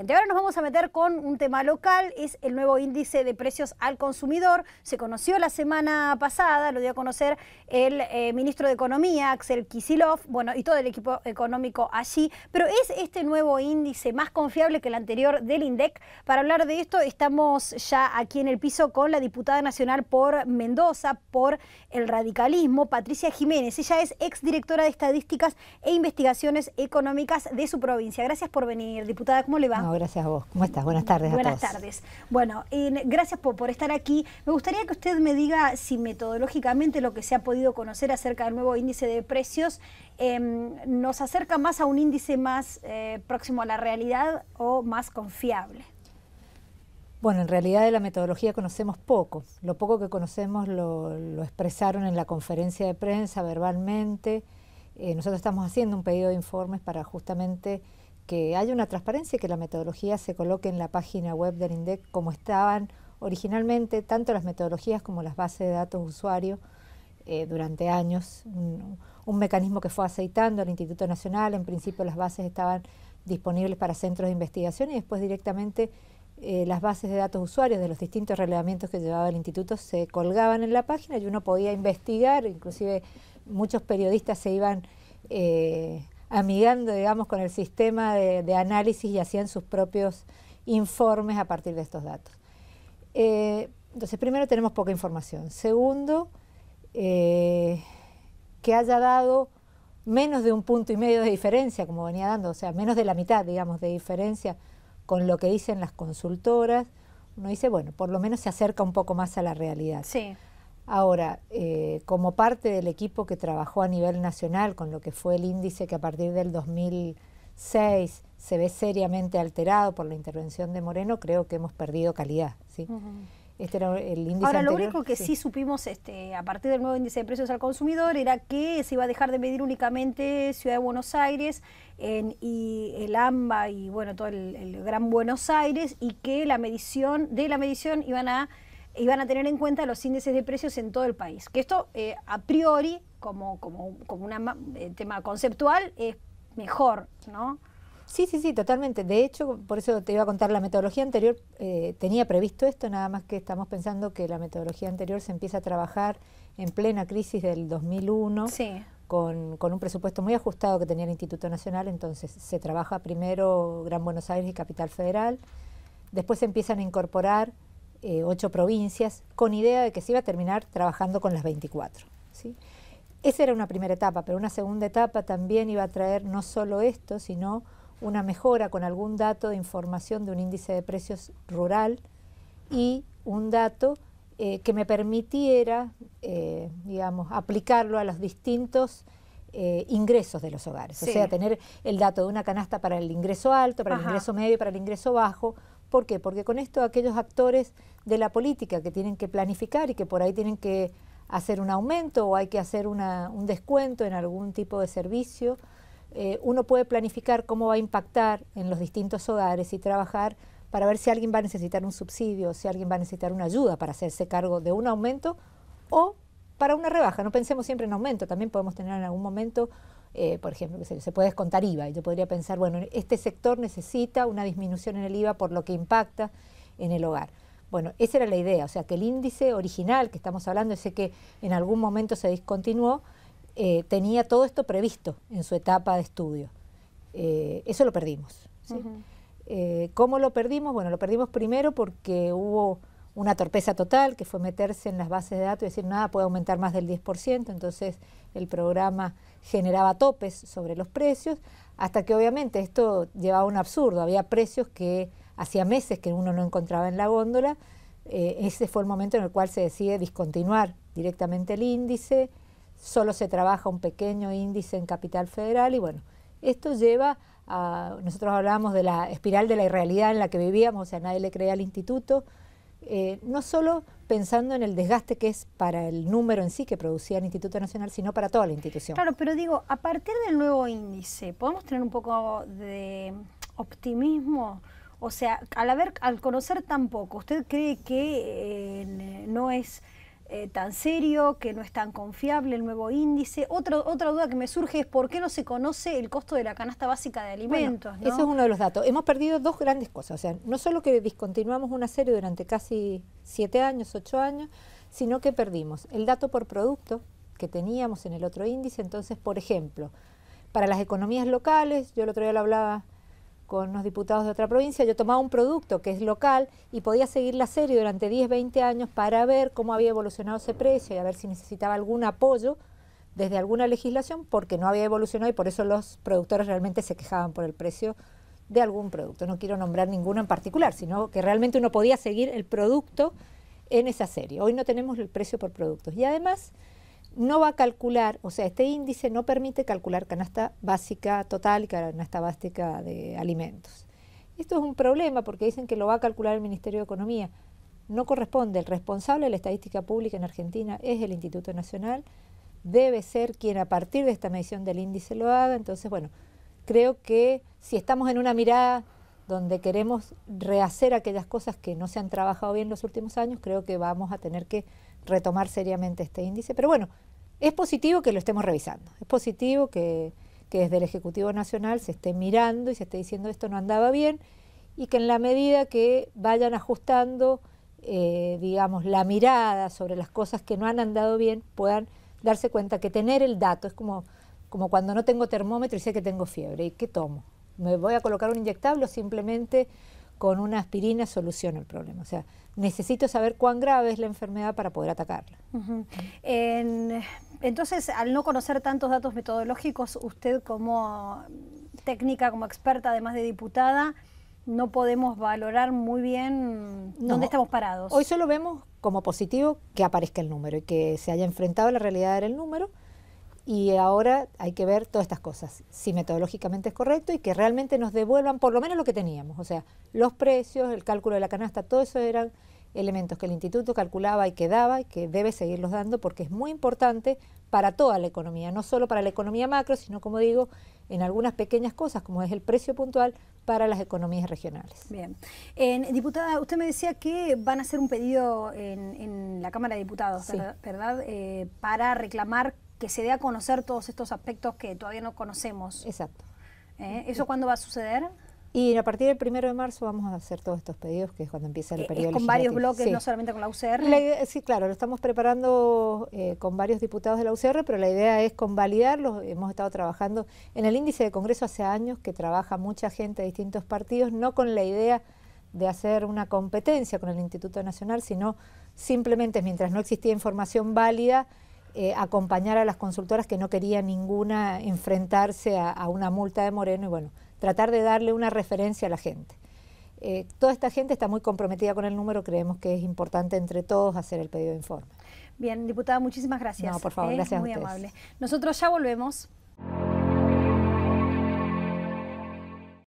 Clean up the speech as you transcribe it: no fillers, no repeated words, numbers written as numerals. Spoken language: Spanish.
caliente. Ahora nos vamos a meter con un tema local, es el nuevo índice de precios al consumidor. Se conoció la semana pasada, lo dio a conocer el ministro de Economía, Axel Kicillof, bueno, y todo el equipo económico allí, pero es este nuevo índice más confiable que el anterior del INDEC. Para hablar de esto estamos ya aquí en el piso con la diputada nacional por Mendoza, por el radicalismo, Patricia Jiménez. Ella es exdirectora de Estadísticas e Investigaciones Económicas de su provincia. Gracias por venir, diputada. ¿Cómo le va? No, gracias a vos. ¿Cómo estás? Buenas tardes a todos. Buenas tardes. Bueno, gracias por estar aquí. Me gustaría que usted me diga si metodológicamente lo que se ha podido conocer acerca del nuevo índice de precios nos acerca más a un índice más próximo a la realidad o más confiable. Bueno, en realidad de la metodología conocemos poco. Lo poco que conocemos lo expresaron en la conferencia de prensa verbalmente. Nosotros estamos haciendo un pedido de informes para justamente que haya una transparencia y que la metodología se coloque en la página web del INDEC como estaban originalmente, tanto las metodologías como las bases de datos de usuario durante años. Un mecanismo que fue aceitando el Instituto Nacional. En principio las bases estaban disponibles para centros de investigación y después directamente las bases de datos de usuarios de los distintos relevamientos que llevaba el instituto se colgaban en la página y uno podía investigar, inclusive muchos periodistas se iban amigando, digamos, con el sistema de análisis y hacían sus propios informes a partir de estos datos. Entonces, primero tenemos poca información. Segundo, que haya dado menos de 1,5 puntos de diferencia, como venía dando, o sea, menos de la mitad, digamos, de diferencia con lo que dicen las consultoras. Uno dice, bueno, por lo menos se acerca un poco más a la realidad. Sí. Ahora, como parte del equipo que trabajó a nivel nacional con lo que fue el índice que a partir del 2006 se ve seriamente alterado por la intervención de Moreno, creo que hemos perdido calidad, ¿sí? Este era el índice Ahora, anterior. lo único que sí supimos a partir del nuevo índice de precios al consumidor era que se iba a dejar de medir únicamente Ciudad de Buenos Aires y el AMBA y bueno, todo el Gran Buenos Aires, y que la medición iban a tener en cuenta los índices de precios en todo el país. Que esto a priori, como un tema conceptual, es mejor, ¿no? Sí, totalmente. De hecho, por eso te iba a contar, la metodología anterior tenía previsto esto, nada más que estamos pensando que la metodología anterior se empieza a trabajar en plena crisis del 2001, sí, con un presupuesto muy ajustado que tenía el Instituto Nacional. Entonces se trabaja primero Gran Buenos Aires y Capital Federal, después se empiezan a incorporar 8 provincias, con idea de que se iba a terminar trabajando con las 24, ¿sí? Esa era una primera etapa, pero una segunda etapa también iba a traer no solo esto, sino una mejora con algún dato de información de un índice de precios rural y un dato que me permitiera, digamos, aplicarlo a los distintos ingresos de los hogares. Sí. O sea, tener el dato de una canasta para el ingreso alto, para el ingreso medio, para el ingreso bajo. ¿Por qué? Porque con esto aquellos actores de la política que tienen que planificar y que por ahí tienen que hacer un aumento o hay que hacer un descuento en algún tipo de servicio, uno puede planificar cómo va a impactar en los distintos hogares y trabajar para ver si alguien va a necesitar un subsidio, si alguien va a necesitar una ayuda para hacerse cargo de un aumento o para una rebaja. No pensemos siempre en aumento, también podemos tener en algún momento, por ejemplo, que se puede descontar IVA, y yo podría pensar, bueno, este sector necesita una disminución en el IVA por lo que impacta en el hogar. Bueno, esa era la idea, o sea, que el índice original que estamos hablando, ese que en algún momento se discontinuó, tenía todo esto previsto en su etapa de estudio. Eso lo perdimos, ¿sí? ¿Cómo lo perdimos? Bueno, lo perdimos primero porque hubo una torpeza total, que fue meterse en las bases de datos y decir nada puede aumentar más del 10%, entonces el programa generaba topes sobre los precios, hasta que obviamente esto llevaba a un absurdo, había precios que hacía meses que uno no encontraba en la góndola. Ese fue el momento en el cual se decide discontinuar directamente el índice, solo se trabaja un pequeño índice en Capital Federal y bueno, esto lleva a, nosotros hablábamos de la espiral de la irrealidad en la que vivíamos, o sea, nadie le creía al instituto, no solo pensando en el desgaste que es para el número en sí que producía el Instituto Nacional, sino para toda la institución. Claro, pero digo, a partir del nuevo índice, ¿podemos tener un poco de optimismo? O sea, al conocer tan poco, ¿usted cree que no es tan serio, que no es tan confiable el nuevo índice. Otra duda que me surge es por qué no se conoce el costo de la canasta básica de alimentos. Bueno, ¿no? Ese es uno de los datos. Hemos perdido dos grandes cosas. O sea, no solo que discontinuamos una serie durante casi 7 años, 8 años, sino que perdimos el dato por producto que teníamos en el otro índice. Entonces, por ejemplo, para las economías locales, yo el otro día lo hablaba con unos diputados de otra provincia, yo tomaba un producto que es local y podía seguir la serie durante 10, 20 años para ver cómo había evolucionado ese precio y a ver si necesitaba algún apoyo desde alguna legislación, porque no había evolucionado y por eso los productores realmente se quejaban por el precio de algún producto. No quiero nombrar ninguno en particular, sino que realmente uno podía seguir el producto en esa serie. Hoy no tenemos el precio por productos. Y además no va a calcular, o sea, este índice no permite calcular canasta básica total y canasta básica de alimentos. Esto es un problema porque dicen que lo va a calcular el Ministerio de Economía. No corresponde. El responsable de la estadística pública en Argentina es el Instituto Nacional. Debe ser quien a partir de esta medición del índice lo haga. Entonces, bueno, creo que si estamos en una mirada donde queremos rehacer aquellas cosas que no se han trabajado bien los últimos años, creo que vamos a tener que retomar seriamente este índice. Pero bueno, es positivo que lo estemos revisando. Es positivo que desde el Ejecutivo Nacional se esté mirando y se esté diciendo esto no andaba bien y que en la medida que vayan ajustando, digamos, la mirada sobre las cosas que no han andado bien, puedan darse cuenta que tener el dato es como cuando no tengo termómetro y sé que tengo fiebre. ¿Y qué tomo? ¿Me voy a colocar un inyectable o simplemente con una aspirina soluciono el problema? O sea, necesito saber cuán grave es la enfermedad para poder atacarla. Entonces, al no conocer tantos datos metodológicos, usted como técnica, como experta, además de diputada, no podemos valorar muy bien dónde estamos parados. Hoy solo vemos como positivo que aparezca el número y que se haya enfrentado a la realidad del número. Y ahora hay que ver todas estas cosas, si metodológicamente es correcto y que realmente nos devuelvan por lo menos lo que teníamos. O sea, los precios, el cálculo de la canasta, todo eso eran elementos que el instituto calculaba y que daba y que debe seguirlos dando porque es muy importante para toda la economía, no solo para la economía macro, sino, como digo, en algunas pequeñas cosas, como es el precio puntual para las economías regionales. Bien. Diputada, usted me decía que van a hacer un pedido en la Cámara de Diputados, sí, ¿verdad? Para reclamar que se dé a conocer todos estos aspectos que todavía no conocemos. Exacto. ¿Eso cuándo va a suceder? Y a partir del 1 de marzo vamos a hacer todos estos pedidos, que es cuando empieza el periodo legislativo. ¿Con varios bloques, sí, no solamente con la UCR? Sí, claro, lo estamos preparando con varios diputados de la UCR, pero la idea es convalidarlos. Hemos estado trabajando en el índice de Congreso hace años, que trabaja mucha gente de distintos partidos, no con la idea de hacer una competencia con el Instituto Nacional, sino simplemente, mientras no existía información válida, acompañar a las consultoras que no querían ninguna enfrentarse a una multa de Moreno y bueno, tratar de darle una referencia a la gente. Toda esta gente está muy comprometida con el número, creemos que es importante entre todos hacer el pedido de informe. Bien, diputada, muchísimas gracias. No, por favor, gracias muy a ustedes. Amable. Nosotros ya volvemos.